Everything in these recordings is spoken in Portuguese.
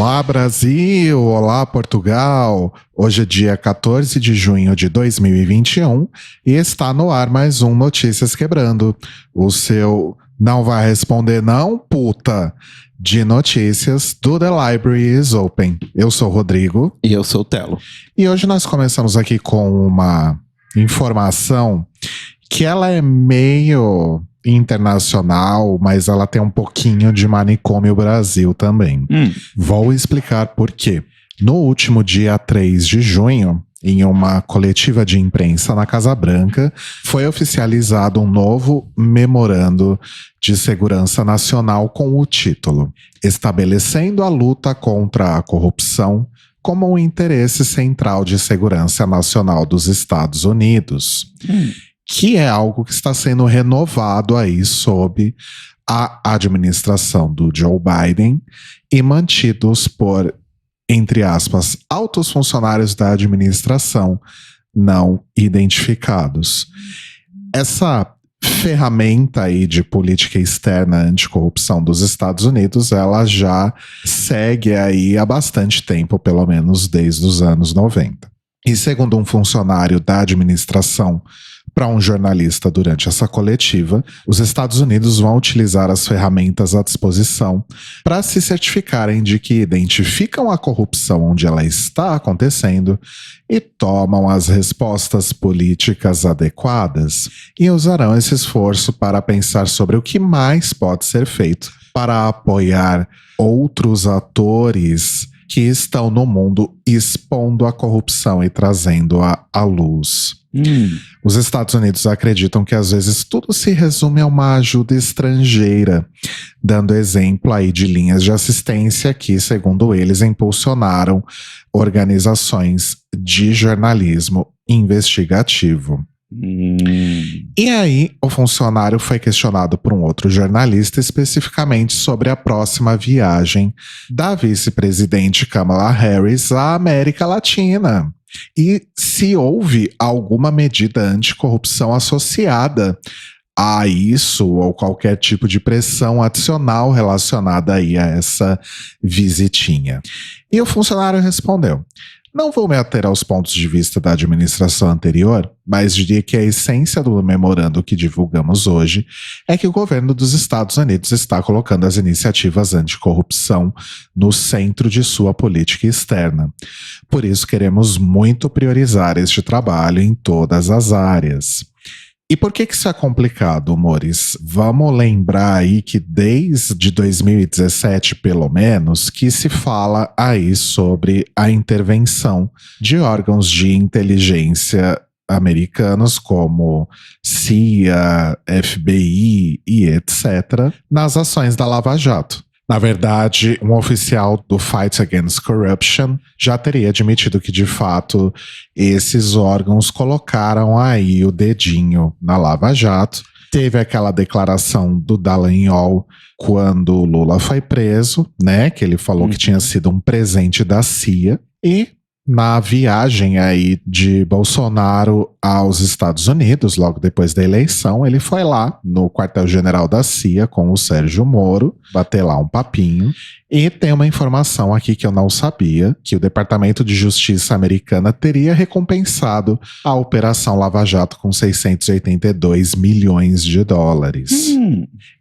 Olá, Brasil! Olá, Portugal! Hoje é dia 14 de junho de 2021 e está no ar mais um Notícias Quebrando. O seu não vai responder não, puta, de notícias do The Library is Open. Eu sou o Rodrigo. E eu sou o Telo. E hoje nós começamos aqui com uma informação que ela é meio internacional, mas ela tem um pouquinho de manicômio Brasil também. Vou explicar por quê. No último dia 3 de junho, em uma coletiva de imprensa na Casa Branca, foi oficializado um novo memorando de segurança nacional com o título Estabelecendo a luta contra a corrupção como um interesse central de segurança nacional dos Estados Unidos. Que é algo que está sendo renovado aí sob a administração do Joe Biden e mantidos por, entre aspas, altos funcionários da administração não identificados. Essa ferramenta aí de política externa anticorrupção dos Estados Unidos, ela já segue aí há bastante tempo, pelo menos desde os anos 90. E segundo um funcionário da administração para um jornalista durante essa coletiva, os Estados Unidos vão utilizar as ferramentas à disposição para se certificarem de que identificam a corrupção onde ela está acontecendo e tomam as respostas políticas adequadas, e usarão esse esforço para pensar sobre o que mais pode ser feito para apoiar outros atores que estão no mundo expondo a corrupção e trazendo-a à luz. Os Estados Unidos acreditam que às vezes tudo se resume a uma ajuda estrangeira, dando exemplo aí de linhas de assistência que, segundo eles, impulsionaram organizações de jornalismo investigativo. E aí, o funcionário foi questionado por um outro jornalista especificamente sobre a próxima viagem da vice-presidente Kamala Harris à América Latina. E se houve alguma medida anticorrupção associada a isso ou qualquer tipo de pressão adicional relacionada aí a essa visitinha. E o funcionário respondeu: não vou me ater aos pontos de vista da administração anterior, mas diria que a essência do memorando que divulgamos hoje é que o governo dos Estados Unidos está colocando as iniciativas anticorrupção no centro de sua política externa. Por isso queremos muito priorizar este trabalho em todas as áreas. E por que isso é complicado, amores? Vamos lembrar aí que desde 2017, pelo menos, que se fala aí sobre a intervenção de órgãos de inteligência americanos como CIA, FBI e etc. nas ações da Lava Jato. Na verdade, um oficial do Fight Against Corruption já teria admitido que, de fato, esses órgãos colocaram aí o dedinho na Lava Jato. Teve aquela declaração do Dallagnol quando o Lula foi preso, né? Que ele falou que tinha sido um presente da CIA. E na viagem aí de Bolsonaro aos Estados Unidos, logo depois da eleição, ele foi lá no quartel-general da CIA com o Sérgio Moro, bater lá um papinho. E tem uma informação aqui que eu não sabia, que o Departamento de Justiça americana teria recompensado a Operação Lava Jato com 682 milhões de dólares.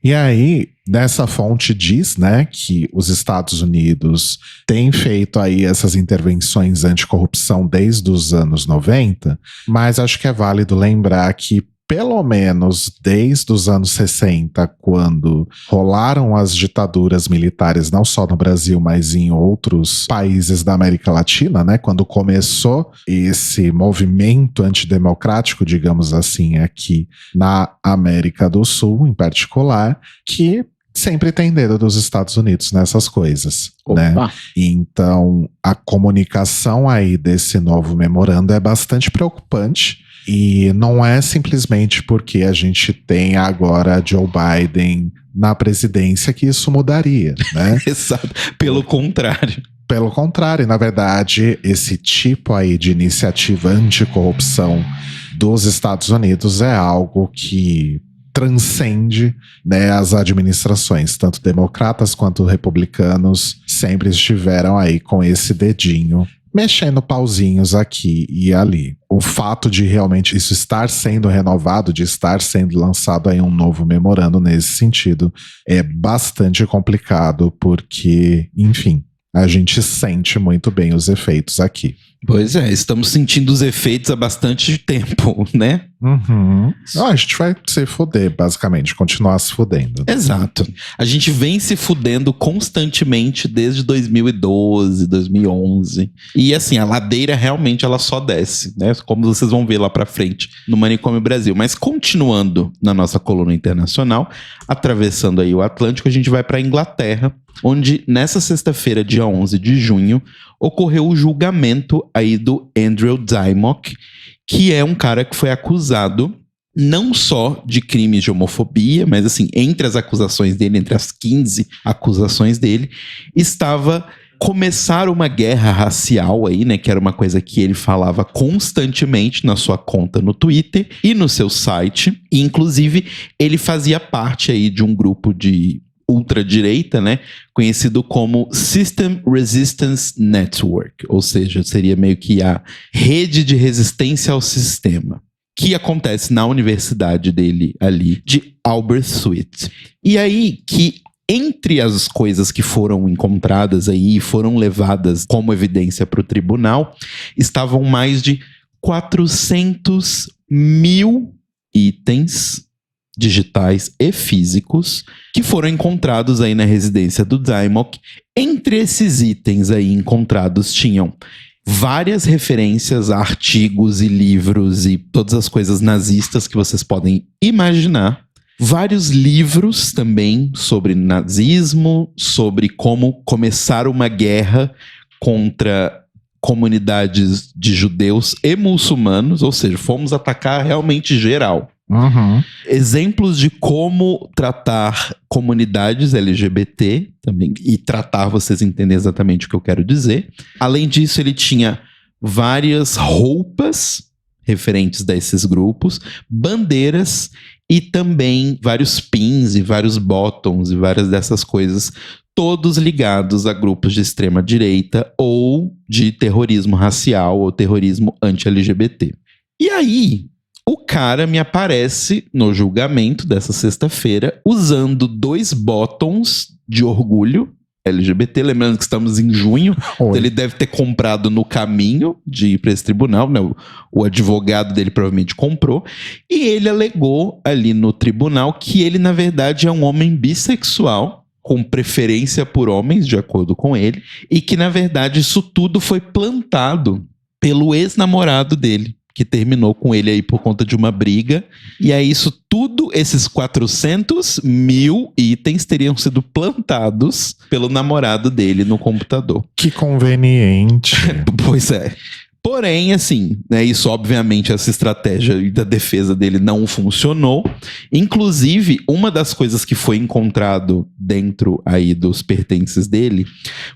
E aí, nessa fonte diz, né, que os Estados Unidos têm feito aí essas intervenções anticorrupção desde os anos 90, mas acho que é válido lembrar que pelo menos desde os anos 60, quando rolaram as ditaduras militares, não só no Brasil, mas em outros países da América Latina, né? Quando começou esse movimento antidemocrático, digamos assim, aqui na América do Sul, em particular, que sempre tem dedo dos Estados Unidos nessas coisas, né? Então, a comunicação aí desse novo memorando é bastante preocupante. E não é simplesmente porque a gente tem agora Joe Biden na presidência que isso mudaria, né? Exato. Pelo contrário. Pelo contrário, na verdade, esse tipo aí de iniciativa anticorrupção dos Estados Unidos é algo que transcende, né, as administrações, tanto democratas quanto republicanos, sempre estiveram aí com esse dedinho, mexendo pauzinhos aqui e ali. O fato de realmente isso estar sendo renovado, de estar sendo lançado aí um novo memorando nesse sentido, é bastante complicado, porque, enfim, a gente sente muito bem os efeitos aqui. Pois é, estamos sentindo os efeitos há bastante tempo, né? Uhum. A gente vai se fuder, basicamente, continuar se fudendo. Exato. A gente vem se fudendo constantemente desde 2012, 2011. E assim, a ladeira realmente ela só desce, né? Como vocês vão ver lá pra frente no Manicômio Brasil. Mas continuando na nossa coluna internacional, atravessando aí o Atlântico, a gente vai pra Inglaterra, onde nessa sexta-feira, dia 11 de junho, ocorreu o julgamento aí do Andrew Dymock, que é um cara que foi acusado não só de crimes de homofobia, mas assim, entre as acusações dele, entre as 15 acusações dele, estava começar uma guerra racial aí, né, que era uma coisa que ele falava constantemente na sua conta no Twitter e no seu site, e inclusive ele fazia parte aí de um grupo de ultradireita, né, conhecido como System Resistance Network, ou seja, seria meio que a rede de resistência ao sistema, que acontece na universidade dele ali, de Aberystwyth. E aí que entre as coisas que foram encontradas aí e foram levadas como evidência para o tribunal, estavam mais de 400 mil itens digitais e físicos que foram encontrados aí na residência do Dymock. Entre esses itens aí encontrados tinham várias referências a artigos e livros e todas as coisas nazistas que vocês podem imaginar. Vários livros também sobre nazismo, sobre como começar uma guerra contra comunidades de judeus e muçulmanos, ou seja, fomos atacar realmente geral. Uhum. Exemplos de como tratar comunidades LGBT também, e tratar, vocês entendem exatamente o que eu quero dizer. Além disso, ele tinha várias roupas referentes a esses grupos, bandeiras e também vários pins e vários bottoms e várias dessas coisas, todos ligados a grupos de extrema direita ou de terrorismo racial ou terrorismo anti-LGBT. E aí, o cara me aparece no julgamento dessa sexta-feira usando 2 bottoms de orgulho LGBT, lembrando que estamos em junho, então ele deve ter comprado no caminho de ir para esse tribunal, né? O advogado dele provavelmente comprou, e ele alegou ali no tribunal que ele, na verdade, é um homem bissexual, com preferência por homens, de acordo com ele, e que, na verdade, isso tudo foi plantado pelo ex-namorado dele, que terminou com ele aí por conta de uma briga. E aí isso tudo, esses 400 mil itens teriam sido plantados pelo namorado dele no computador. Que conveniente. Pois é. Porém, assim, né, isso obviamente, essa estratégia da defesa dele não funcionou. Inclusive, uma das coisas que foi encontrado dentro aí dos pertences dele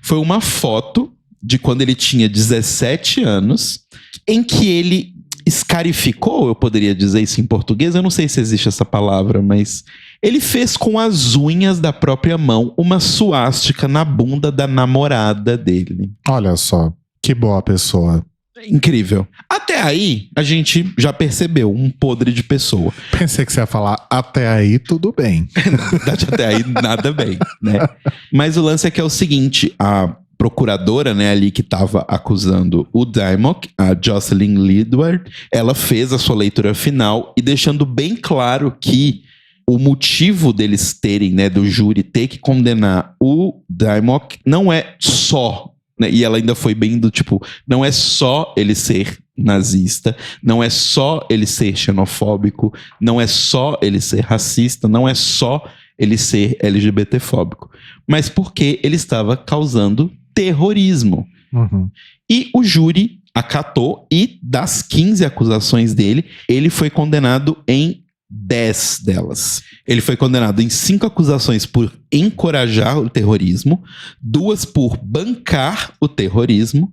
foi uma foto de quando ele tinha 17 anos, em que ele escarificou, eu poderia dizer isso em português, eu não sei se existe essa palavra, mas ele fez com as unhas da própria mão uma suástica na bunda da namorada dele. Olha só, que boa pessoa. Incrível. Até aí, a gente já percebeu um podre de pessoa. Pensei que você ia falar, até aí tudo bem. Na verdade, até aí nada bem, né? Mas o lance é que é o seguinte, a procuradora, né, ali que estava acusando o Dymock, a Jocelyn Lidward, ela fez a sua leitura final e deixando bem claro que o motivo deles terem, né, do júri ter que condenar o Dymock não é só, né, e ela ainda foi bem do tipo, não é só ele ser nazista, não é só ele ser xenofóbico, não é só ele ser racista, não é só ele ser LGBTfóbico, mas porque ele estava causando terrorismo. Uhum. E o júri acatou e das 15 acusações dele, ele foi condenado em 10 delas. Ele foi condenado em 5 acusações por encorajar o terrorismo, 2 por bancar o terrorismo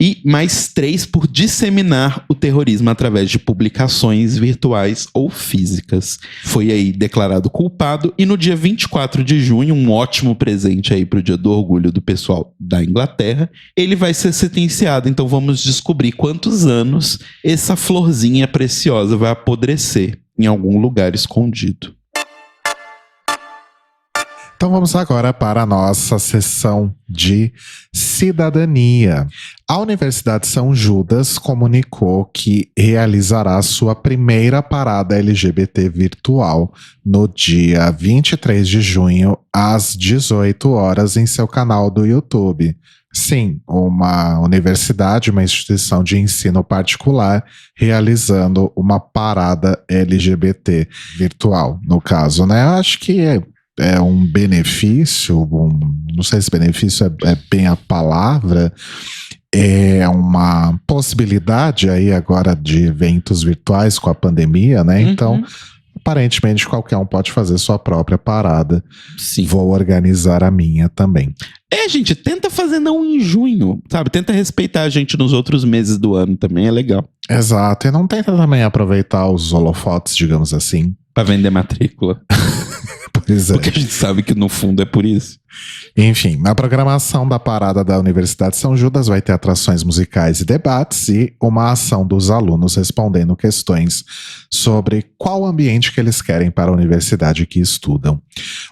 e mais 3 por disseminar o terrorismo através de publicações virtuais ou físicas. Foi aí declarado culpado e no dia 24 de junho, um ótimo presente aí pro Dia do Orgulho do pessoal da Inglaterra, ele vai ser sentenciado. Então vamos descobrir quantos anos essa florzinha preciosa vai apodrecer em algum lugar escondido. Então vamos agora para a nossa sessão de cidadania. A Universidade São Judas comunicou que realizará sua primeira parada LGBT virtual no dia 23 de junho, às 18 horas, em seu canal do YouTube. Sim, uma universidade, uma instituição de ensino particular, realizando uma parada LGBT virtual, no caso, né? Eu acho que é um benefício, não sei se benefício é bem a palavra, é uma possibilidade aí agora de eventos virtuais com a pandemia, né? Então, aparentemente qualquer um pode fazer sua própria parada. Sim. Vou organizar a minha também. Gente, tenta fazer não em junho, sabe? Tenta respeitar a gente nos outros meses do ano também, é legal. Exato, e não tenta também aproveitar os holofotes, digamos assim. Pra vender matrícula. Pois é. Porque a gente sabe que no fundo é por isso. Enfim, na programação da parada da Universidade São Judas vai ter atrações musicais e debates e uma ação dos alunos respondendo questões sobre qual ambiente que eles querem para a universidade que estudam.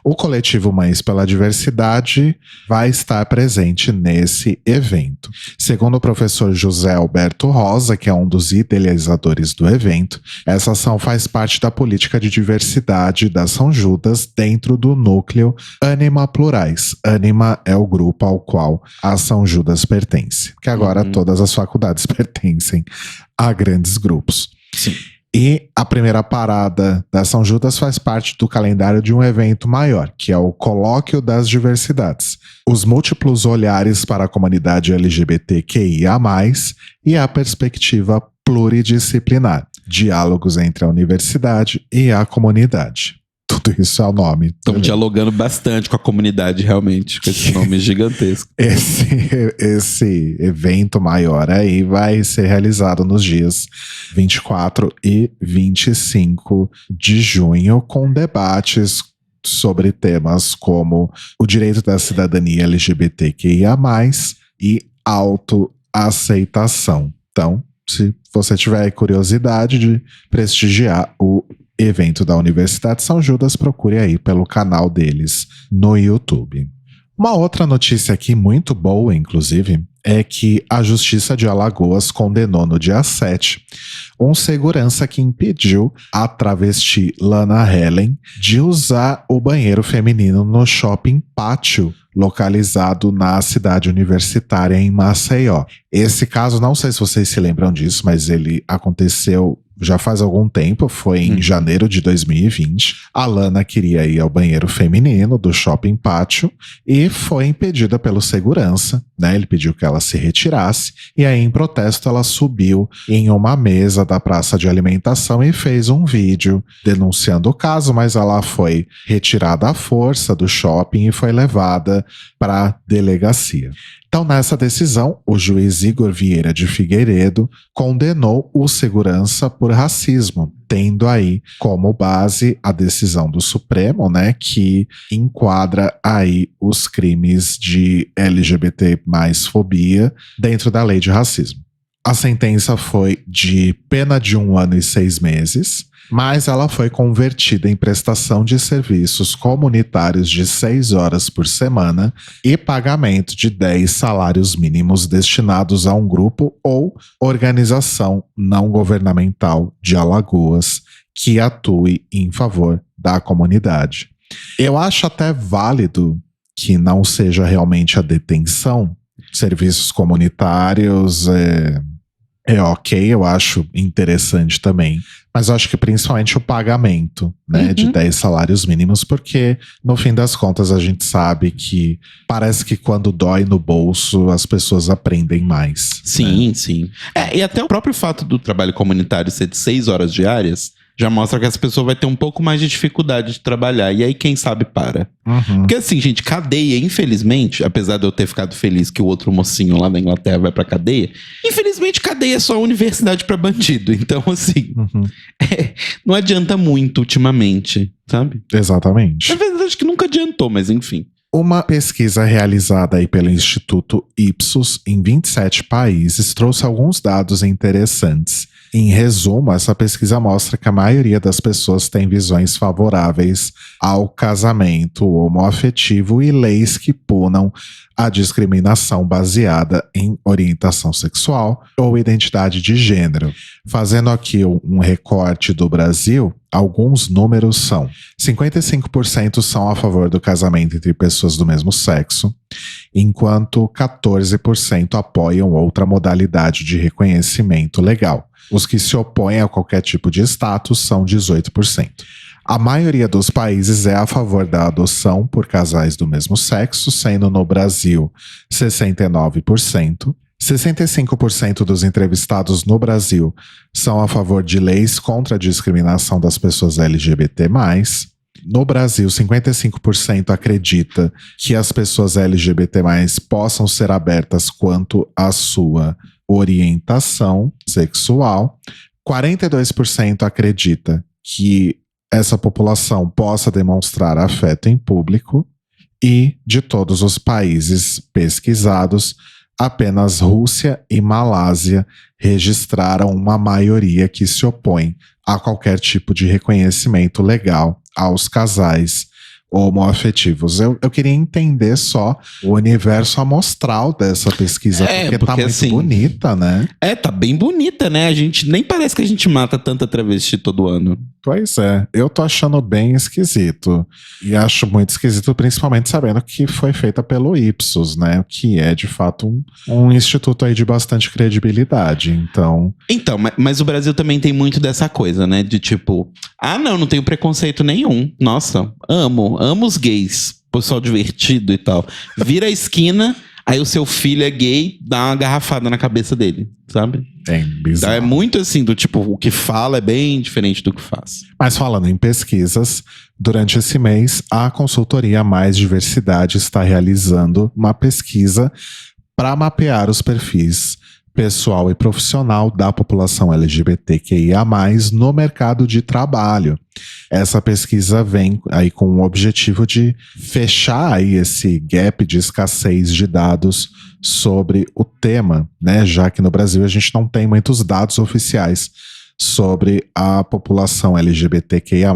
O coletivo Mães pela Diversidade vai estar presente nesse evento. Segundo o professor José Alberto Rosa, que é um dos idealizadores do evento, essa ação faz parte da política de diversidade da São Judas dentro do núcleo Ânima Plurais. Ânima é o grupo ao qual a São Judas pertence, que agora todas as faculdades pertencem a grandes grupos. Sim. E a primeira parada da São Judas faz parte do calendário de um evento maior, que é o Colóquio das Diversidades. Os múltiplos olhares para a comunidade LGBTQIA+, e a perspectiva pluridisciplinar. Diálogos entre a universidade e a comunidade. Tudo isso é o nome. Estamos dialogando bastante com a comunidade, realmente, com esse nome gigantesco. Esse evento maior aí vai ser realizado nos dias 24 e 25 de junho, com debates sobre temas como o direito da cidadania LGBTQIA+, e autoaceitação. Então, se você tiver curiosidade de prestigiar o evento da Universidade São Judas, procure aí pelo canal deles no YouTube. Uma outra notícia aqui muito boa, inclusive, é que a Justiça de Alagoas condenou no dia 7 um segurança que impediu a travesti Lana Helen de usar o banheiro feminino no shopping Pátio, localizado na cidade universitária em Maceió. Esse caso, não sei se vocês se lembram disso, mas ele aconteceu já faz algum tempo, foi em janeiro de 2020. A Lana queria ir ao banheiro feminino do shopping Pátio e foi impedida pelo segurança, né? Ele pediu que ela se retirasse e aí, em protesto, ela subiu em uma mesa da praça de alimentação e fez um vídeo denunciando o caso, mas ela foi retirada à força do shopping e foi levada para a delegacia. Então, nessa decisão, o juiz Igor Vieira de Figueiredo condenou o segurança por racismo, tendo aí como base a decisão do Supremo, né, que enquadra aí os crimes de LGBT mais fobia dentro da lei de racismo. A sentença foi de pena de 1 ano e 6 meses, mas ela foi convertida em prestação de serviços comunitários de 6 horas por semana e pagamento de 10 salários mínimos destinados a um grupo ou organização não governamental de Alagoas que atue em favor da comunidade. Eu acho até válido que não seja realmente a detenção. Serviços comunitários é ok, eu acho interessante também. Mas eu acho que principalmente o pagamento, né, de 10 salários mínimos, porque no fim das contas a gente sabe que parece que quando dói no bolso as pessoas aprendem mais. Sim, né? sim. E até o próprio fato do trabalho comunitário ser de 6 horas diárias já mostra que essa pessoa vai ter um pouco mais de dificuldade de trabalhar. E aí, quem sabe, para. Porque assim, gente, cadeia, infelizmente, apesar de eu ter ficado feliz que o outro mocinho lá da Inglaterra vai pra cadeia, infelizmente, cadeia é só universidade pra bandido. Então, assim, não adianta muito ultimamente, sabe? Exatamente. Na verdade, que nunca adiantou, mas enfim. Uma pesquisa realizada aí pelo Instituto Ipsos em 27 países trouxe alguns dados interessantes. Em resumo, essa pesquisa mostra que a maioria das pessoas tem visões favoráveis ao casamento homoafetivo e leis que punam a discriminação baseada em orientação sexual ou identidade de gênero. Fazendo aqui um recorte do Brasil, alguns números são: 55% são a favor do casamento entre pessoas do mesmo sexo, enquanto 14% apoiam outra modalidade de reconhecimento legal. Os que se opõem a qualquer tipo de status são 18%. A maioria dos países é a favor da adoção por casais do mesmo sexo, sendo no Brasil 69%. 65% dos entrevistados no Brasil são a favor de leis contra a discriminação das pessoas LGBT+. No Brasil, 55% acredita que as pessoas LGBT+, possam ser abertas quanto à sua orientação sexual. 42% acredita que essa população possa demonstrar afeto em público. E, de todos os países pesquisados, apenas Rússia e Malásia registraram uma maioria que se opõe a qualquer tipo de reconhecimento legal aos casais homoafetivos. Eu queria entender só o universo amostral dessa pesquisa, porque tá muito assim, bonita, né? Tá bem bonita, né? A gente nem parece que a gente mata tanta travesti todo ano. Pois é, eu tô achando bem esquisito. E acho muito esquisito, principalmente sabendo que foi feita pelo Ipsos, né? Que é, de fato, um instituto aí de bastante credibilidade. Então, mas o Brasil também tem muito dessa coisa, né? De tipo, não tenho preconceito nenhum. Nossa, amo os gays. Pessoal divertido e tal. Vira a esquina, aí o seu filho é gay, dá uma garrafada na cabeça dele, sabe? É bizarro. É muito assim, do tipo, o que fala é bem diferente do que faz. Mas falando em pesquisas, durante esse mês, a consultoria Mais Diversidade está realizando uma pesquisa para mapear os perfis pessoal e profissional da população LGBTQIA+, no mercado de trabalho. Essa pesquisa vem aí com o objetivo de fechar aí esse gap de escassez de dados sobre o tema, né? Já que no Brasil a gente não tem muitos dados oficiais sobre a população LGBTQIA+.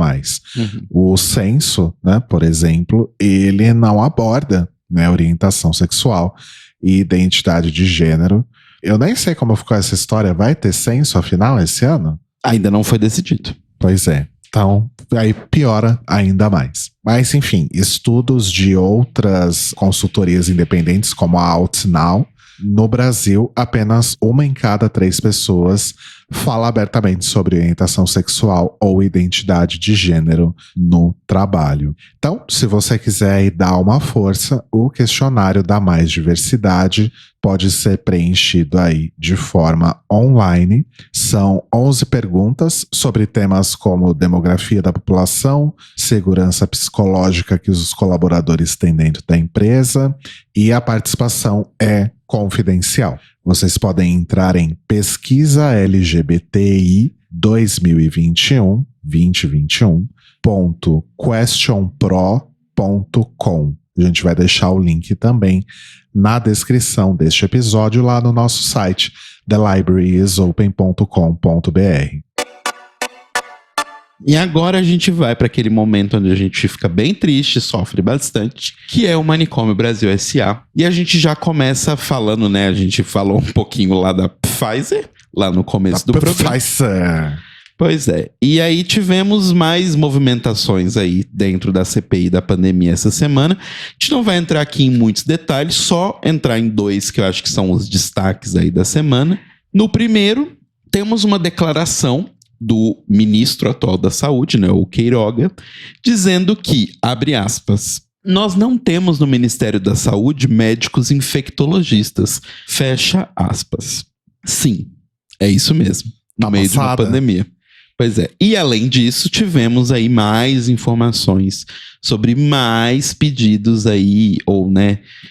O censo, né, por exemplo, ele não aborda, né, orientação sexual e identidade de gênero. Eu nem sei como ficou essa história. Vai ter censo, afinal, esse ano? Ainda não foi decidido. Pois é. Então, aí piora ainda mais. Mas, enfim, estudos de outras consultorias independentes, como a OutNow, no Brasil, apenas 1 em cada 3 pessoas fala abertamente sobre orientação sexual ou identidade de gênero no trabalho. Então, se você quiser aí dar uma força, o questionário da Mais Diversidade pode ser preenchido aí de forma online. São 11 perguntas sobre temas como demografia da população, segurança psicológica que os colaboradores têm dentro da empresa, e a participação é confidencial. Vocês podem entrar em pesquisa LGBTI 2021.questionpro.com. A gente vai deixar o link também na descrição deste episódio lá no nosso site, thelibraryisopen.com.br. E agora a gente vai para aquele momento onde a gente fica bem triste, sofre bastante, que é o Manicômio Brasil S.A. E a gente já começa falando, né? A gente falou um pouquinho lá da Pfizer, lá no começo do programa. Pfizer. Pois é. E aí tivemos mais movimentações aí dentro da CPI da pandemia essa semana. A gente não vai entrar aqui em muitos detalhes, só entrar em 2 que eu acho que são os destaques aí da semana. No primeiro, temos uma declaração do ministro atual da Saúde, né, o Queiroga, dizendo que, abre aspas, nós não temos no Ministério da Saúde médicos infectologistas, fecha aspas. Sim, é isso mesmo, no meio de uma pandemia. Pois é. E além disso, tivemos aí mais informações sobre mais pedidos aí, ou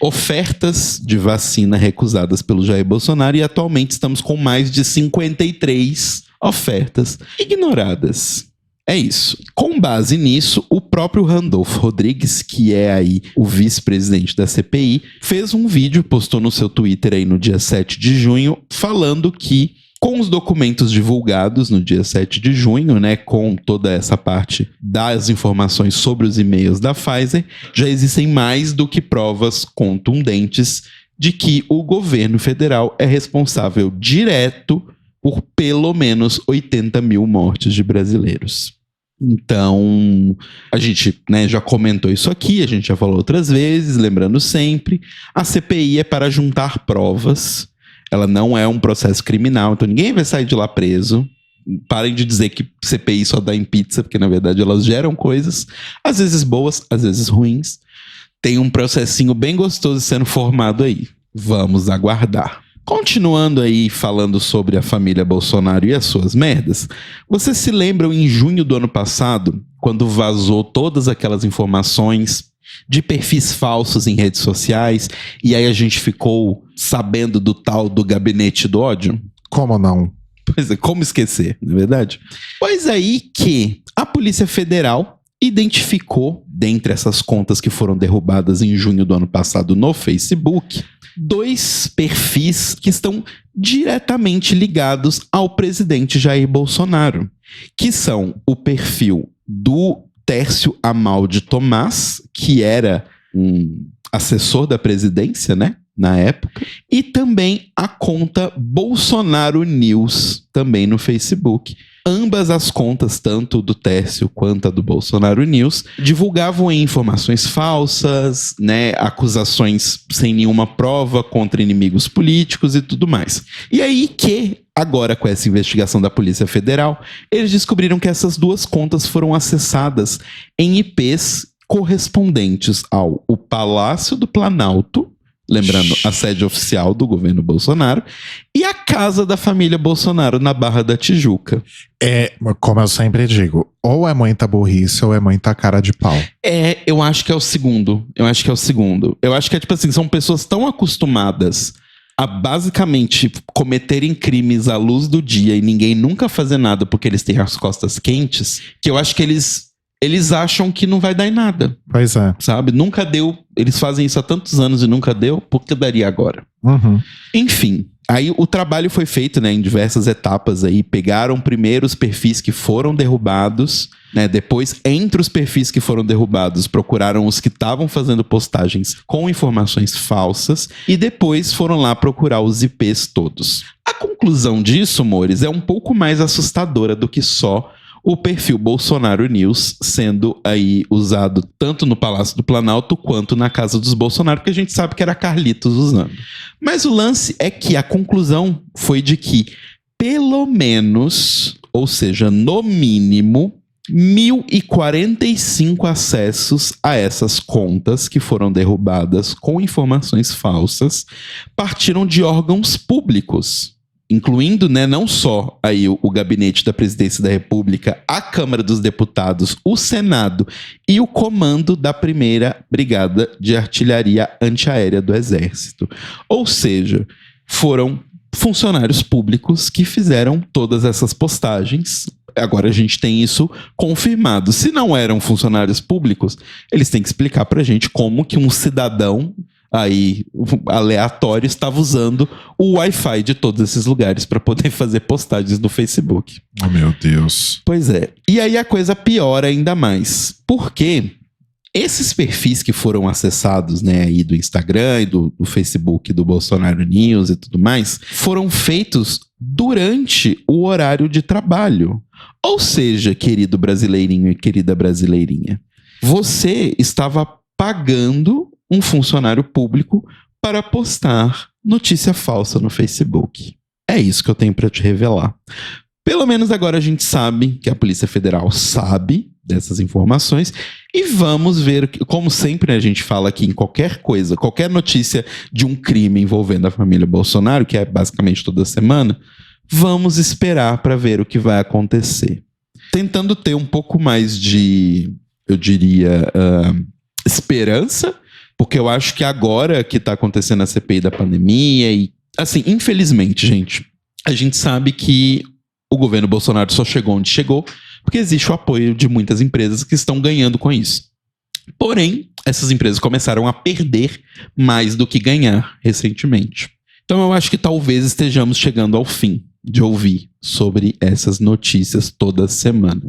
ofertas de vacina recusadas pelo Jair Bolsonaro, e atualmente estamos com mais de 53 ofertas ignoradas. É isso. Com base nisso, o próprio Randolfo Rodrigues, que é aí o vice-presidente da CPI, fez um vídeo, postou no seu Twitter aí no dia 7 de junho, falando que com os documentos divulgados no dia 7 de junho, com toda essa parte das informações sobre os e-mails da Pfizer, já existem mais do que provas contundentes de que o governo federal é responsável direto por pelo menos 80 mil mortes de brasileiros. Então, a gente já comentou isso aqui, a gente já falou outras vezes, lembrando sempre, a CPI é para juntar provas. Ela não é um processo criminal, então ninguém vai sair de lá preso. Parem de dizer que CPI só dá em pizza, porque na verdade elas geram coisas, às vezes boas, às vezes ruins. Tem um processinho bem gostoso sendo formado aí. Vamos aguardar. Continuando aí falando sobre a família Bolsonaro e as suas merdas, vocês se lembram em junho do ano passado, quando vazou todas aquelas informações de perfis falsos em redes sociais, e aí a gente ficou sabendo do tal do gabinete do ódio? Como não? Pois é, como esquecer, não é verdade? Pois aí que a Polícia Federal identificou, dentre essas contas que foram derrubadas em junho do ano passado no Facebook, 2 perfis que estão diretamente ligados ao presidente Jair Bolsonaro, que são o perfil do Tércio Amaldi Tomás, que era um assessor da presidência, na época, e também a conta Bolsonaro News, também no Facebook. Ambas as contas, tanto do Tércio quanto a do Bolsonaro News, divulgavam informações falsas, acusações sem nenhuma prova contra inimigos políticos e tudo mais. E aí que, agora com essa investigação da Polícia Federal, eles descobriram que essas 2 contas foram acessadas em IPs correspondentes ao Palácio do Planalto, lembrando, a sede oficial do governo Bolsonaro, e a casa da família Bolsonaro na Barra da Tijuca. Como eu sempre digo, ou é muita burrice ou é muita cara de pau. Eu acho que é o segundo. Eu acho que é tipo assim, são pessoas tão acostumadas a basicamente cometerem crimes à luz do dia e ninguém nunca fazer nada porque eles têm as costas quentes, que eu acho que eles acham que não vai dar em nada. Pois é. Sabe? Nunca deu. Eles fazem isso há tantos anos e nunca deu, por que daria agora? Uhum. Enfim, aí o trabalho foi feito em diversas etapas aí. Pegaram primeiro os perfis que foram derrubados, depois, entre os perfis que foram derrubados, procuraram os que estavam fazendo postagens com informações falsas e depois foram lá procurar os IPs todos. A conclusão disso, amores, é um pouco mais assustadora do que só o perfil Bolsonaro News sendo aí usado tanto no Palácio do Planalto quanto na casa dos Bolsonaro, porque a gente sabe que era Carlitos usando. Mas o lance é que a conclusão foi de que pelo menos, ou seja, no mínimo, 1.045 acessos a essas contas que foram derrubadas com informações falsas partiram de órgãos públicos, incluindo, não só aí o gabinete da presidência da República, a Câmara dos Deputados, o Senado e o comando da 1ª Brigada de Artilharia Antiaérea do Exército. Ou seja, foram funcionários públicos que fizeram todas essas postagens. Agora a gente tem isso confirmado. Se não eram funcionários públicos, eles têm que explicar pra gente como que um cidadão aí aleatório estava usando o Wi-Fi de todos esses lugares para poder fazer postagens no Facebook. Oh, meu Deus. Pois é. E aí a coisa piora ainda mais. Porque esses perfis que foram acessados, aí do Instagram e do Facebook, do Bolsonaro News e tudo mais, foram feitos durante o horário de trabalho. Ou seja, querido brasileirinho e querida brasileirinha, você estava pagando um funcionário público para postar notícia falsa no Facebook. É isso que eu tenho para te revelar. Pelo menos agora a gente sabe que a Polícia Federal sabe dessas informações e vamos ver, como sempre a gente fala aqui em qualquer coisa, qualquer notícia de um crime envolvendo a família Bolsonaro, que é basicamente toda semana, vamos esperar para ver o que vai acontecer. tentando ter um pouco mais de, eu diria, esperança, porque eu acho que agora que tá acontecendo a CPI da pandemia e, assim, infelizmente, gente, a gente sabe que o governo Bolsonaro só chegou onde chegou porque existe o apoio de muitas empresas que estão ganhando com isso. Porém, essas empresas começaram a perder mais do que ganhar recentemente. Então eu acho que talvez estejamos chegando ao fim de ouvir sobre essas notícias toda semana.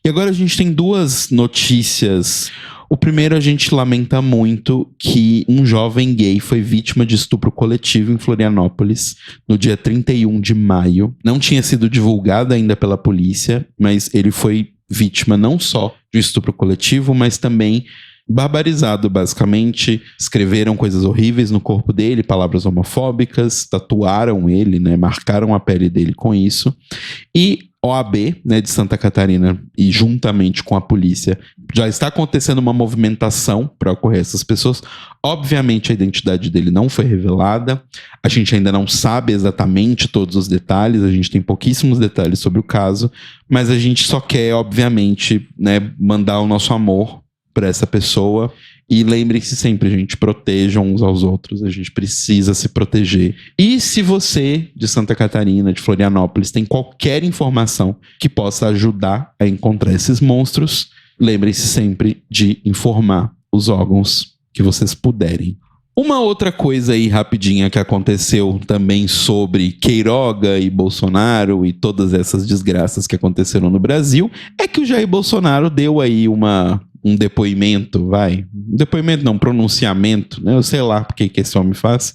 E agora a gente tem duas notícias. O primeiro, a gente lamenta muito que um jovem gay foi vítima de estupro coletivo em Florianópolis no dia 31 de maio. Não tinha sido divulgado ainda pela polícia, mas ele foi vítima não só de um estupro coletivo, mas também barbarizado, basicamente. Escreveram coisas horríveis no corpo dele, palavras homofóbicas, tatuaram ele, né, marcaram a pele dele com isso. E OAB, né, de Santa Catarina, e juntamente com a polícia, já está acontecendo uma movimentação para ocorrer essas pessoas. Obviamente a identidade dele não foi revelada, a gente ainda não sabe exatamente todos os detalhes, a gente tem pouquíssimos detalhes sobre o caso, mas a gente só quer, obviamente, né, mandar o nosso amor para essa pessoa. E lembrem-se sempre, gente, protejam uns aos outros, a gente precisa se proteger. E se você, de Santa Catarina, de Florianópolis, tem qualquer informação que possa ajudar a encontrar esses monstros, lembrem-se sempre de informar os órgãos que vocês puderem. Uma outra coisa aí rapidinha que aconteceu também sobre Queiroga e Bolsonaro e todas essas desgraças que aconteceram no Brasil é que o Jair Bolsonaro deu aí um depoimento, um pronunciamento, né? Eu sei lá porque que esse homem faz,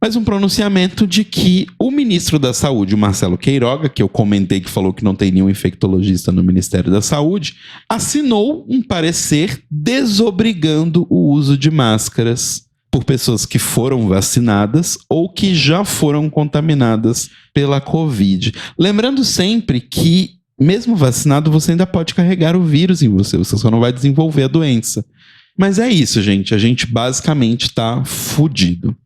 mas um pronunciamento de que o ministro da Saúde, o Marcelo Queiroga, que eu comentei que falou que não tem nenhum infectologista no Ministério da Saúde, assinou um parecer desobrigando o uso de máscaras por pessoas que foram vacinadas ou que já foram contaminadas pela Covid. Lembrando sempre que mesmo vacinado, você ainda pode carregar o vírus em você só não vai desenvolver a doença. Mas é isso, gente. A gente basicamente tá fudido.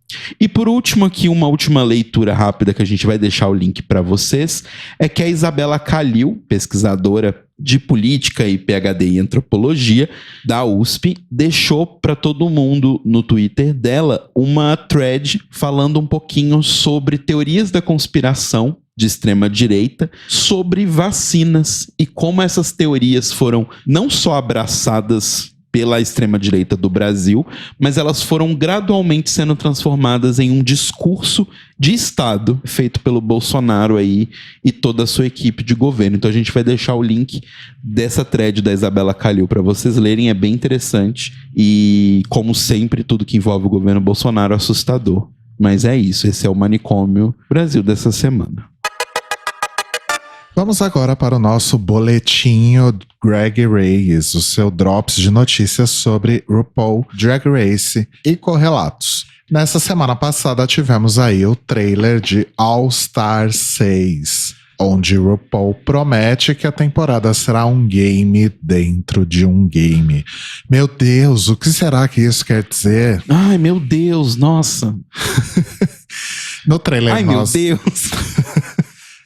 E por último aqui, uma última leitura rápida que a gente vai deixar o link para vocês, é que a Isabela Calil, pesquisadora de política e PhD em antropologia da USP, deixou para todo mundo no Twitter dela uma thread falando um pouquinho sobre teorias da conspiração de extrema-direita sobre vacinas e como essas teorias foram não só abraçadas pela extrema-direita do Brasil, mas elas foram gradualmente sendo transformadas em um discurso de Estado feito pelo Bolsonaro aí e toda a sua equipe de governo. Então a gente vai deixar o link dessa thread da Isabela Calil para vocês lerem, é bem interessante e, como sempre, tudo que envolve o governo Bolsonaro é assustador. Mas é isso, esse é o Manicômio Brasil dessa semana. Vamos agora para o nosso boletinho Drag Race, o seu drops de notícias sobre RuPaul Drag Race e correlatos. Nessa semana passada tivemos aí o trailer de All Star 6, onde RuPaul promete que a temporada será um game dentro de um game. Meu Deus, o que será que isso quer dizer? Ai, meu Deus, nossa. No trailer Ai, meu Deus.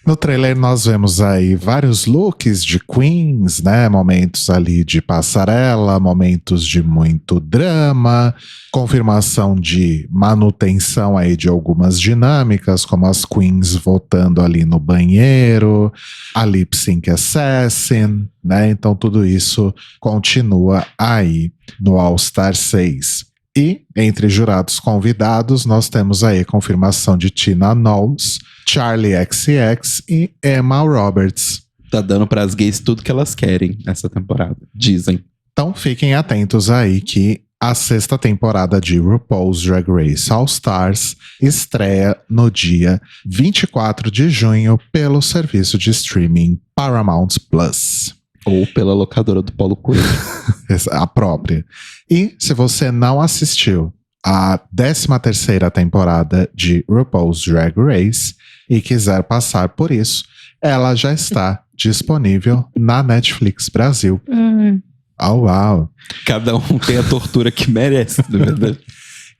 No trailer nós vemos aí vários looks de queens, né? Momentos ali de passarela, momentos de muito drama, confirmação de manutenção aí de algumas dinâmicas, como as queens votando ali no banheiro, a Lip Sync Assassin, né? Então tudo isso continua aí no All Star 6. E, entre jurados convidados, nós temos aí a confirmação de Tina Knowles, Charli XCX e Emma Roberts. Tá dando pras gays tudo que elas querem nessa temporada, dizem. Então fiquem atentos aí que a 6ª temporada de RuPaul's Drag Race All Stars estreia no dia 24 de junho pelo serviço de streaming Paramount Plus. Ou pela locadora do Paulo Coelho. A própria. E se você não assistiu a 13ª temporada de RuPaul's Drag Race e quiser passar por isso, ela já está disponível na Netflix Brasil. Oh, uau! Cada um tem a tortura que merece, na verdade.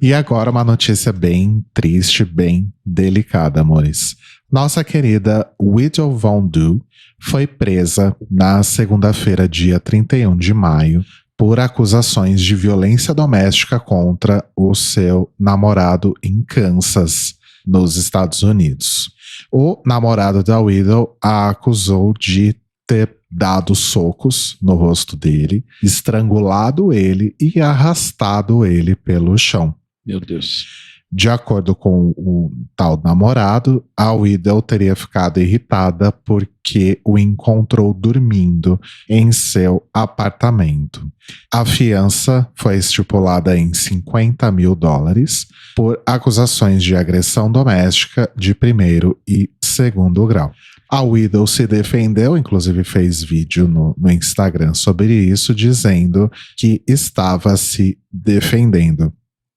E agora uma notícia bem triste, bem delicada, amores. Nossa querida Widow Von Du foi presa na segunda-feira, dia 31 de maio, por acusações de violência doméstica contra o seu namorado em Kansas, nos Estados Unidos. O namorado da Widow a acusou de ter dado socos no rosto dele, estrangulado ele e arrastado ele pelo chão. Meu Deus. De acordo com o tal namorado, a Widow teria ficado irritada porque o encontrou dormindo em seu apartamento. A fiança foi estipulada em $50 mil por acusações de agressão doméstica de primeiro e segundo grau. A Widow se defendeu, inclusive fez vídeo no Instagram sobre isso, dizendo que estava se defendendo.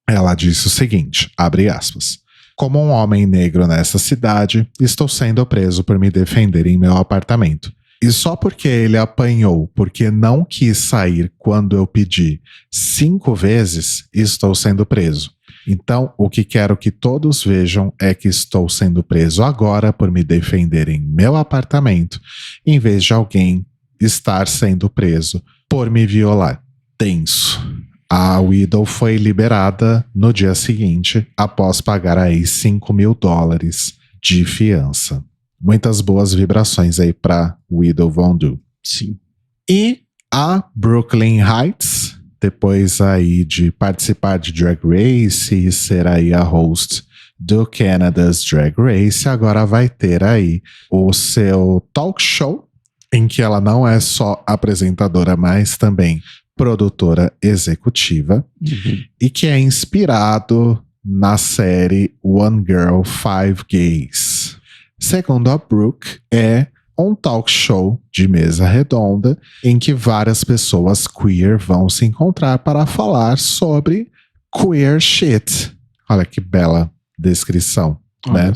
Ela disse o seguinte, abre aspas, como um homem negro nessa cidade, estou sendo preso por me defender em meu apartamento. E só porque ele apanhou porque não quis sair quando eu pedi 5 vezes, estou sendo preso. Então, o que quero que todos vejam é que estou sendo preso agora por me defender em meu apartamento, em vez de alguém estar sendo preso por me violar. Tenso. A Widow foi liberada no dia seguinte, após pagar aí $5 mil de fiança. Muitas boas vibrações aí para Widow Von Du. Sim. E a Brooklyn Heights, depois aí de participar de Drag Race e ser aí a host do Canada's Drag Race, agora vai ter aí o seu talk show, em que ela não é só apresentadora, mas também produtora executiva, e que é inspirado na série One Girl, Five Gays. Segundo a Brooke, é um talk show de mesa redonda em que várias pessoas queer vão se encontrar para falar sobre queer shit. Olha que bela descrição, né?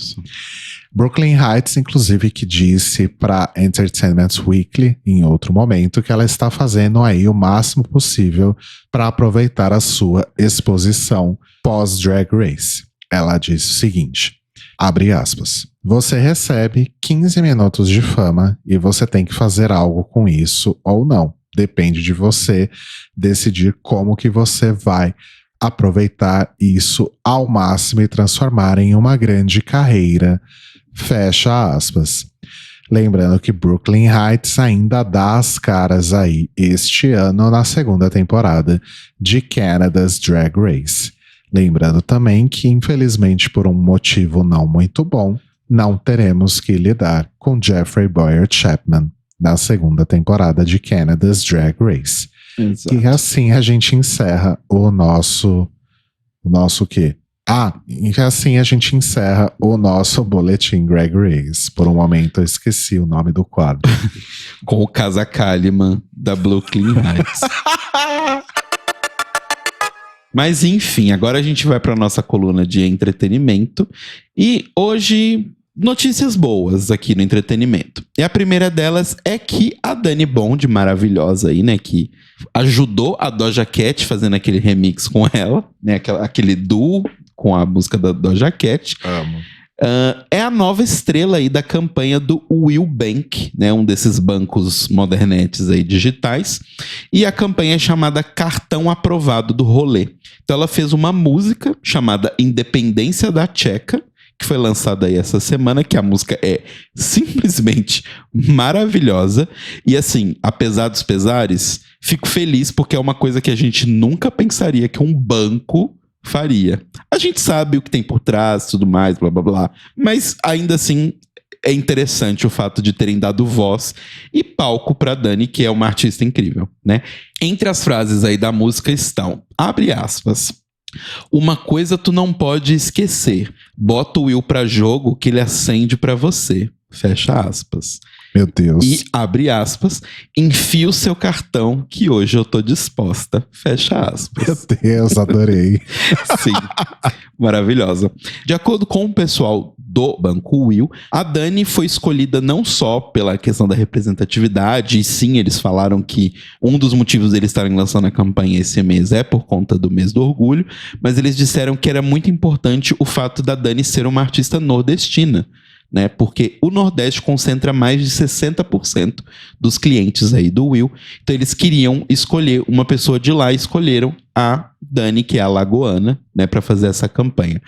Brooklyn Heights, inclusive, que disse para Entertainment Weekly, em outro momento, que ela está fazendo aí o máximo possível para aproveitar a sua exposição pós-Drag Race. Ela disse o seguinte, abre aspas, você recebe 15 minutos de fama e você tem que fazer algo com isso ou não. Depende de você decidir como que você vai aproveitar isso ao máximo e transformar em uma grande carreira. Fecha aspas. Lembrando que Brooklyn Heights ainda dá as caras aí este ano na segunda temporada de Canada's Drag Race. Lembrando também que, infelizmente, por um motivo não muito bom, não teremos que lidar com Jeffrey Boyer-Chapman na segunda temporada de Canada's Drag Race. Exato. E assim a gente encerra o nosso quê? E assim a gente encerra o nosso boletim Drag Race. Por um momento eu esqueci o nome do quadro. Com o Casa Kalimann da Brooklyn Heights. Mas enfim, agora a gente vai para nossa coluna de entretenimento. E hoje, notícias boas aqui no entretenimento. E a primeira delas é que a Dani Bond, maravilhosa aí, né? Que ajudou a Doja Cat fazendo aquele remix com ela, né? Aquele duo com a música da Doja Cat. Amo. É a nova estrela aí da campanha do Will Bank, né? Um desses bancos modernetes aí digitais. E a campanha é chamada Cartão Aprovado do Rolê. Então ela fez uma música chamada Independência da Tcheca, que foi lançada aí essa semana, que a música é simplesmente maravilhosa. E assim, apesar dos pesares, fico feliz porque é uma coisa que a gente nunca pensaria que um banco faria. A gente sabe o que tem por trás, tudo mais, blá blá blá, mas ainda assim é interessante o fato de terem dado voz e palco pra Dani, que é uma artista incrível, né? Entre as frases aí da música estão, abre aspas, uma coisa tu não pode esquecer, bota o Will pra jogo que ele acende pra você, fecha aspas. Meu Deus. E, abre aspas, enfia o seu cartão que hoje eu tô disposta. Fecha aspas. Meu Deus, adorei. Sim, maravilhosa. De acordo com o pessoal do Banco Will, a Dani foi escolhida não só pela questão da representatividade, e sim, eles falaram que um dos motivos deles estarem lançando a campanha esse mês é por conta do mês do orgulho, mas eles disseram que era muito importante o fato da Dani ser uma artista nordestina, né? Porque o Nordeste concentra mais de 60% dos clientes aí do Will. Então eles queriam escolher uma pessoa de lá e escolheram a Dani, que é a alagoana, né, para fazer essa campanha.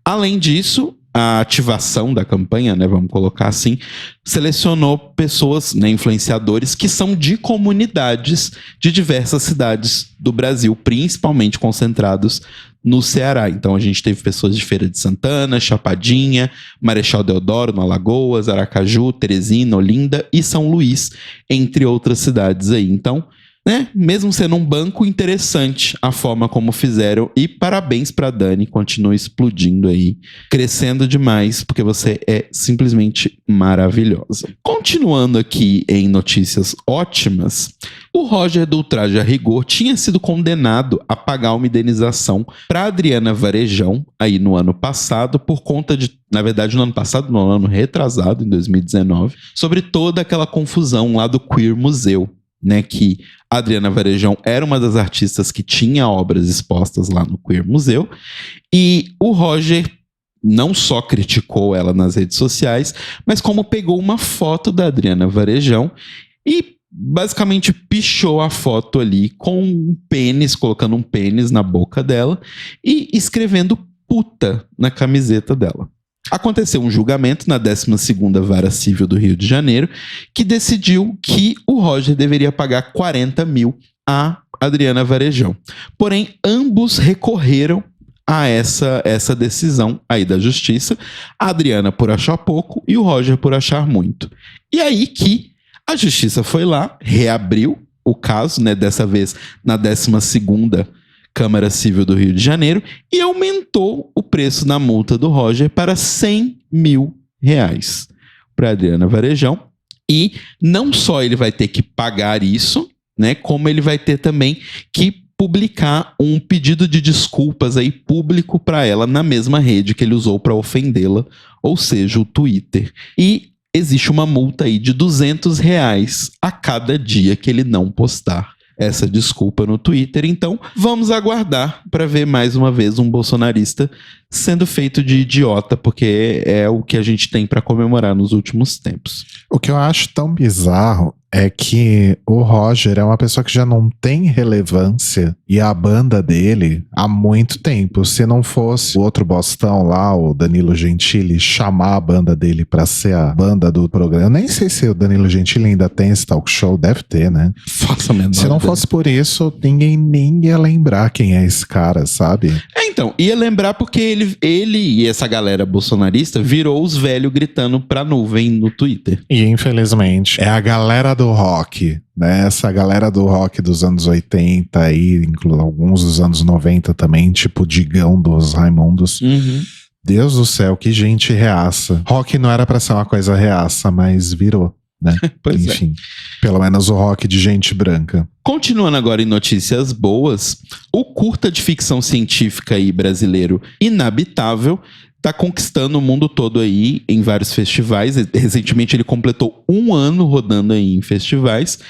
Além disso, a ativação da campanha, né, vamos colocar assim, selecionou pessoas, né, influenciadores que são de comunidades de diversas cidades do Brasil, principalmente concentrados no Ceará. Então a gente teve pessoas de Feira de Santana, Chapadinha, Marechal Deodoro, no Alagoas, Aracaju, Teresina, Olinda e São Luís, entre outras cidades aí. Então, né, mesmo sendo um banco, interessante a forma como fizeram. E parabéns pra Dani, continua explodindo aí, crescendo demais, porque você é simplesmente maravilhosa. Continuando aqui em notícias ótimas, o Roger do Ultraje a Rigor tinha sido condenado a pagar uma indenização para Adriana Varejão aí no ano passado, por conta de, na verdade no ano passado, no ano retrasado, em 2019, sobre toda aquela confusão lá do Queer Museu, né, que a Adriana Varejão era uma das artistas que tinha obras expostas lá no Queer Museu, e o Roger não só criticou ela nas redes sociais, mas como pegou uma foto da Adriana Varejão e basicamente pichou a foto ali com um pênis, colocando um pênis na boca dela e escrevendo puta na camiseta dela. Aconteceu um julgamento na 12ª Vara Civil do Rio de Janeiro, que decidiu que o Roger deveria pagar 40 mil a Adriana Varejão. Porém, ambos recorreram a essa decisão aí da justiça, a Adriana por achar pouco e o Roger por achar muito. E aí que a justiça foi lá, reabriu o caso, né, dessa vez na 12ª Câmara Civil do Rio de Janeiro, e aumentou o preço da multa do Roger para 100 mil reais para Adriana Varejão. E não só ele vai ter que pagar isso, né, como ele vai ter também que publicar um pedido de desculpas aí público para ela na mesma rede que ele usou para ofendê-la, ou seja, o Twitter. E existe uma multa aí de 200 reais a cada dia que ele não postar essa desculpa no Twitter. Então, vamos aguardar para ver mais uma vez um bolsonarista sendo feito de idiota, porque é o que a gente tem para comemorar nos últimos tempos. O que eu acho tão bizarro é que o Roger é uma pessoa que já não tem relevância, e a banda dele há muito tempo. Se não fosse o outro bostão lá, o Danilo Gentili, chamar a banda dele pra ser a banda do programa, eu nem sei se o Danilo Gentili ainda tem esse talk show, deve ter, né? Faça a menor Se não fosse por isso, ninguém nem ia lembrar quem é esse cara, sabe? Então, ia lembrar porque ele e essa galera bolsonarista virou os velhos gritando pra nuvem no Twitter. E infelizmente, é a galera do rock, né? Essa galera do rock dos anos 80 aí, incluindo alguns dos anos 90 também, tipo Digão dos Raimundos. Uhum. Deus do céu, que gente reaça. Rock não era pra ser uma coisa reaça, mas virou, né? Pois enfim, pelo menos o rock de gente branca. Continuando agora em notícias boas, o curta de ficção científica aí brasileiro Inabitável tá conquistando o mundo todo aí em vários festivais. Recentemente ele completou 1 ano rodando aí em festivais,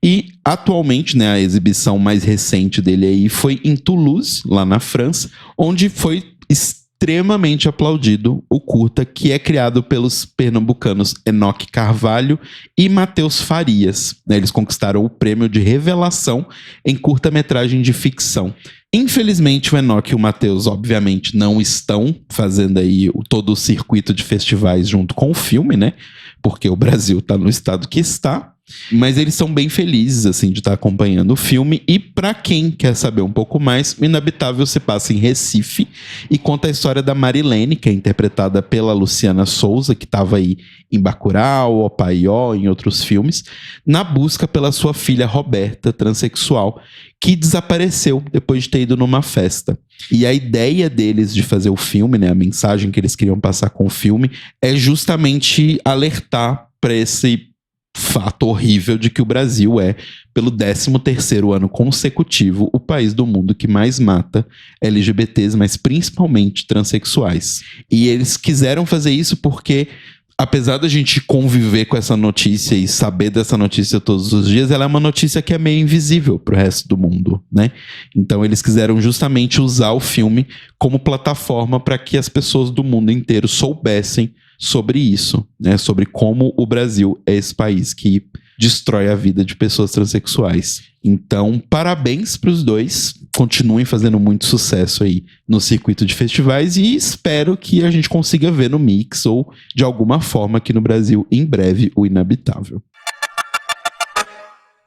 e atualmente, né, a exibição mais recente dele aí foi em Toulouse, lá na França, onde foi extremamente aplaudido o curta, que é criado pelos pernambucanos Enoque Carvalho e Matheus Farias. Eles conquistaram o prêmio de revelação em curta-metragem de ficção. Infelizmente, o Enoque e o Matheus, obviamente, não estão fazendo aí todo o circuito de festivais junto com o filme, né? Porque o Brasil tá no estado que está. Mas eles são bem felizes, assim, de estar acompanhando o filme. E pra quem quer saber um pouco mais, o Inabitável se passa em Recife e conta a história da Marilene, que é interpretada pela Luciana Souza, que estava aí em Bacurau, Opaió, em outros filmes, na busca pela sua filha Roberta, transexual, que desapareceu depois de ter ido numa festa. E a ideia deles de fazer o filme, né, a mensagem que eles queriam passar com o filme, é justamente alertar para esse fato horrível de que o Brasil é, pelo 13º ano consecutivo, o país do mundo que mais mata LGBTs, mas principalmente transexuais. E eles quiseram fazer isso porque, apesar da gente conviver com essa notícia e saber dessa notícia todos os dias, ela é uma notícia que é meio invisível pro resto do mundo, né? Então eles quiseram justamente usar o filme como plataforma para que as pessoas do mundo inteiro soubessem sobre isso, né? Sobre como o Brasil é esse país que destrói a vida de pessoas transexuais. Então, parabéns para os dois. Continuem fazendo muito sucesso aí no circuito de festivais e espero que a gente consiga ver no Mix ou de alguma forma aqui no Brasil em breve o Inabitável.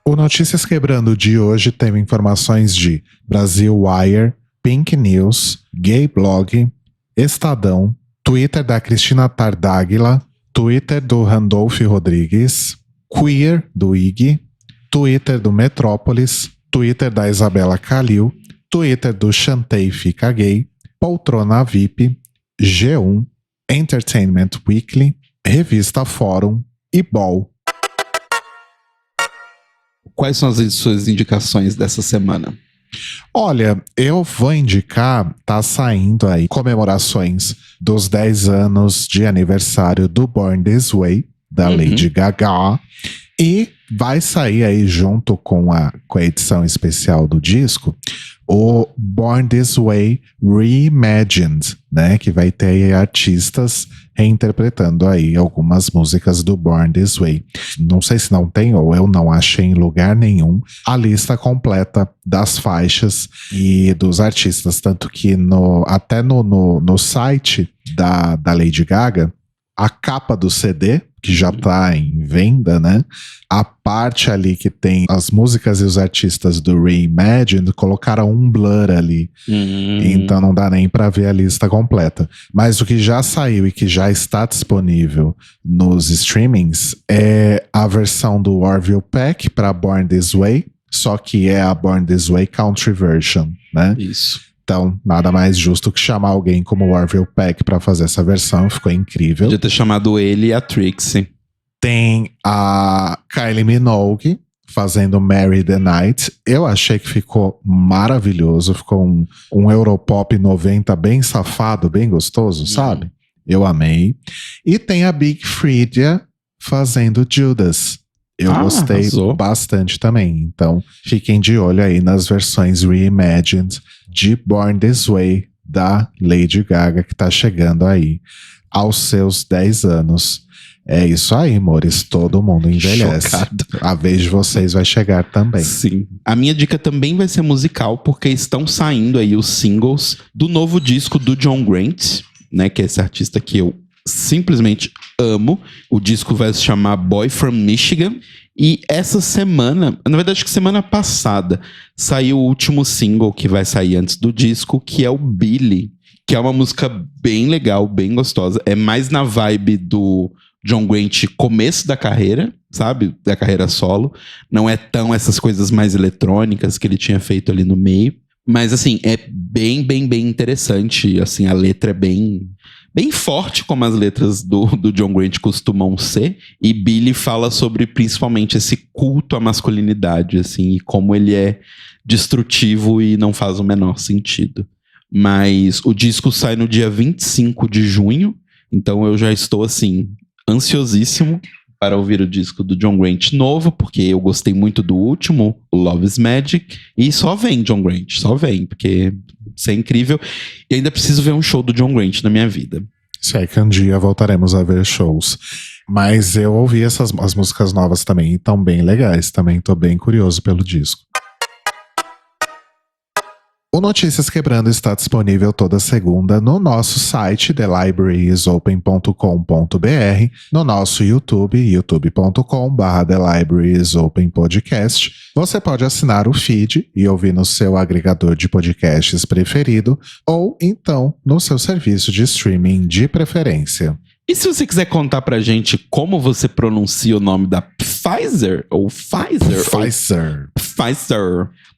O Notícias Quebrando de hoje tem informações de Brasil Wire, Pink News, Gay Blog, Estadão, Twitter da Cristina Tardáguila, Twitter do Randolph Rodrigues, Queer do IG, Twitter do Metrópolis, Twitter da Isabela Calil, Twitter do Chantei Fica Gay, Poltrona VIP, G1, Entertainment Weekly, Revista Fórum e Ball. Quais são as suas indicações dessa semana? Olha, eu vou indicar, tá saindo aí comemorações dos 10 anos de aniversário do Born This Way, da Lady Gaga, e vai sair aí junto com a edição especial do disco, o Born This Way Reimagined, né, que vai ter aí artistas reinterpretando aí algumas músicas do Born This Way. Não sei se não tem ou eu não achei em lugar nenhum a lista completa das faixas e dos artistas, tanto que até no site da Lady Gaga, a capa do CD, que já tá em venda, né? A parte ali que tem as músicas e os artistas do Reimagined colocaram um blur ali. Então não dá nem pra ver a lista completa. Mas o que já saiu e que já está disponível nos streamings é a versão do Orville Peck pra Born This Way, só que é a Born This Way Country Version, né? Isso. Então, nada mais justo que chamar alguém como o Orville Peck pra fazer essa versão. Ficou incrível. Podia ter chamado ele e a Trixie. Tem a Kylie Minogue fazendo Marry the Night. Eu achei que ficou maravilhoso. Ficou um Europop 90 bem safado, bem gostoso, sabe? Eu amei. E tem a Big Freedia fazendo Judas. Eu gostei bastante também. Então, fiquem de olho aí nas versões reimagined de Born This Way da Lady Gaga, que tá chegando aí aos seus 10 anos. É isso aí, amores. Todo mundo envelhece. Chocado. A vez de vocês vai chegar também. Sim. A minha dica também vai ser musical, porque estão saindo aí os singles do novo disco do John Grant, né? Que é esse artista que eu simplesmente amo. O disco vai se chamar Boy from Michigan. E essa semana, na verdade acho que semana passada, saiu o último single que vai sair antes do disco, que é o Billy, que é uma música bem legal, bem gostosa. É mais na vibe do John Grant começo da carreira, sabe? Da carreira solo. Não é tão essas coisas mais eletrônicas que ele tinha feito ali no meio. Mas assim, é bem interessante. Assim, a letra é bem forte, como as letras do John Grant costumam ser. E Billy fala sobre principalmente esse culto à masculinidade, assim, e como ele é destrutivo e não faz o menor sentido. Mas o disco sai no dia 25 de junho, então eu já estou, assim, ansiosíssimo para ouvir o disco do John Grant novo, porque eu gostei muito do último, o Love is Magic, e só vem John Grant, só vem, porque isso é incrível. E ainda preciso ver um show do John Grant na minha vida. Se é que um dia voltaremos a ver shows. Mas eu ouvi as músicas novas também, e estão bem legais, também tô bem curioso pelo disco. O Notícias Quebrando está disponível toda segunda no nosso site thelibrariesopen.com.br, no nosso YouTube, youtube.com/thelibrariesopenpodcast. Você pode assinar o feed e ouvir no seu agregador de podcasts preferido ou então no seu serviço de streaming de preferência. E se você quiser contar pra gente como você pronuncia o nome da Pfizer, ou Pfizer,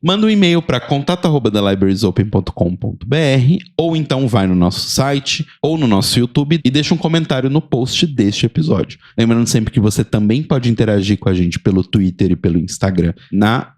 manda um e-mail para contato@thelibrariesopen.com.br ou então vai no nosso site ou no nosso YouTube e deixa um comentário no post deste episódio. Lembrando sempre que você também pode interagir com a gente pelo Twitter e pelo Instagram na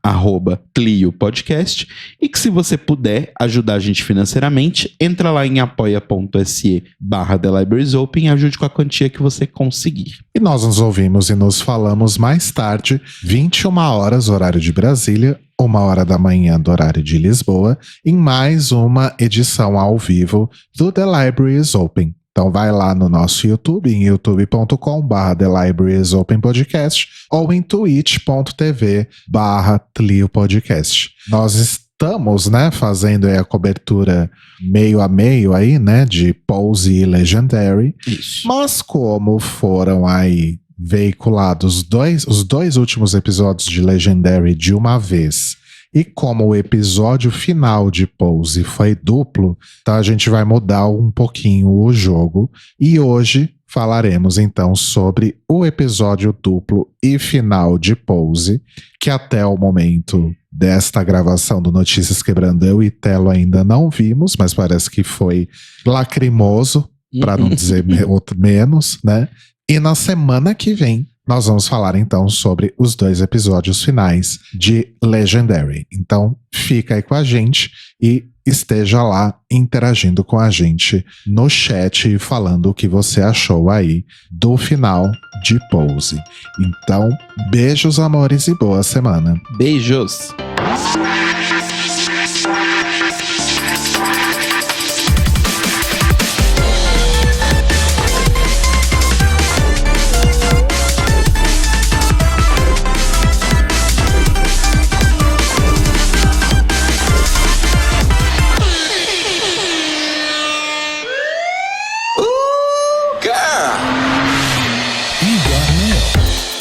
@ClioPodcast e que se você puder ajudar a gente financeiramente, entra lá em apoia.se/TheLibrariesOpen e ajude com a quantia que você conseguir. E nós nos ouvimos e nos falamos mais tarde, 21 horas, horário de Brasília, 1h da manhã do horário de Lisboa, em mais uma edição ao vivo do The Library is Open. Então vai lá no nosso YouTube, em youtube.com/TheLibrariesOpenPodcast ou em twitch.tv/TlioPodcast. Nós estamos, né, fazendo aí a cobertura meio a meio aí, né, de Pose e Legendary. Isso. Mas como foram aí veiculados os dois últimos episódios de Legendary de uma vez, e como o episódio final de Pose foi duplo, então a gente vai mudar um pouquinho o jogo. E hoje falaremos então sobre o episódio duplo e final de Pose, que até o momento desta gravação do Notícias Quebrando, eu e Telo ainda não vimos, mas parece que foi lacrimoso, para não dizer menos, né? E na semana que vem, nós vamos falar então sobre os 2 episódios finais de Legendary. Então, fica aí com a gente e esteja lá interagindo com a gente no chat e falando o que você achou aí do final de Pose. Então, beijos, amores, e boa semana. Beijos!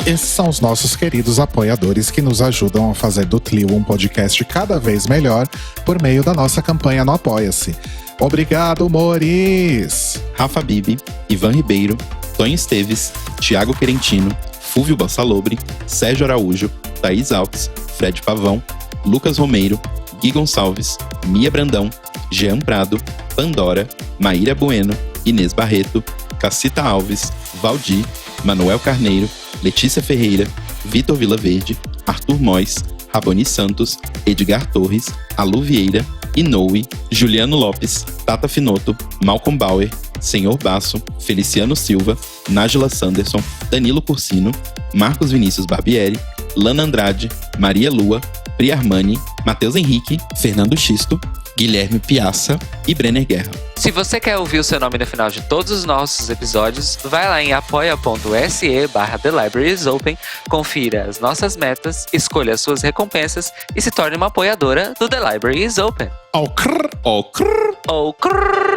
Esses são os nossos queridos apoiadores que nos ajudam a fazer do Tlio um podcast cada vez melhor por meio da nossa campanha no Apoia-se. Obrigado, Moris! Rafa Bibi, Ivan Ribeiro, Tonho Esteves, Thiago Querentino, Fúvio Bassalobre, Sérgio Araújo, Thaís Alves, Fred Pavão, Lucas Romeiro, Gui Gonçalves, Mia Brandão, Jean Prado, Pandora, Maíra Bueno, Inês Barreto, Cacita Alves, Valdir, Manuel Carneiro, Letícia Ferreira, Vitor Vilaverde, Arthur Mois, Raboni Santos, Edgar Torres, Alu Vieira, Inoue, Juliano Lopes, Tata Finoto, Malcolm Bauer, Senhor Basso, Feliciano Silva, Nájila Sanderson, Danilo Cursino, Marcos Vinícius Barbieri, Lana Andrade, Maria Lua, Pri Armani, Matheus Henrique, Fernando Xisto, Guilherme Piazza e Brenner Guerra. Se você quer ouvir o seu nome no final de todos os nossos episódios, vai lá em apoia.se/TheLibrariesOpen, confira as nossas metas, escolha as suas recompensas e se torne uma apoiadora do The Library is Open. Oh, crrr, oh, crrr. Oh, crrr.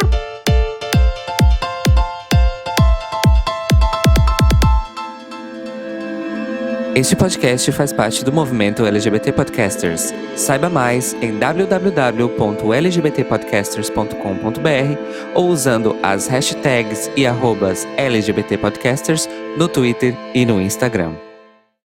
Este podcast faz parte do movimento LGBT Podcasters. Saiba mais em www.lgbtpodcasters.com.br ou usando as hashtags e @LGBTpodcasters no Twitter e no Instagram.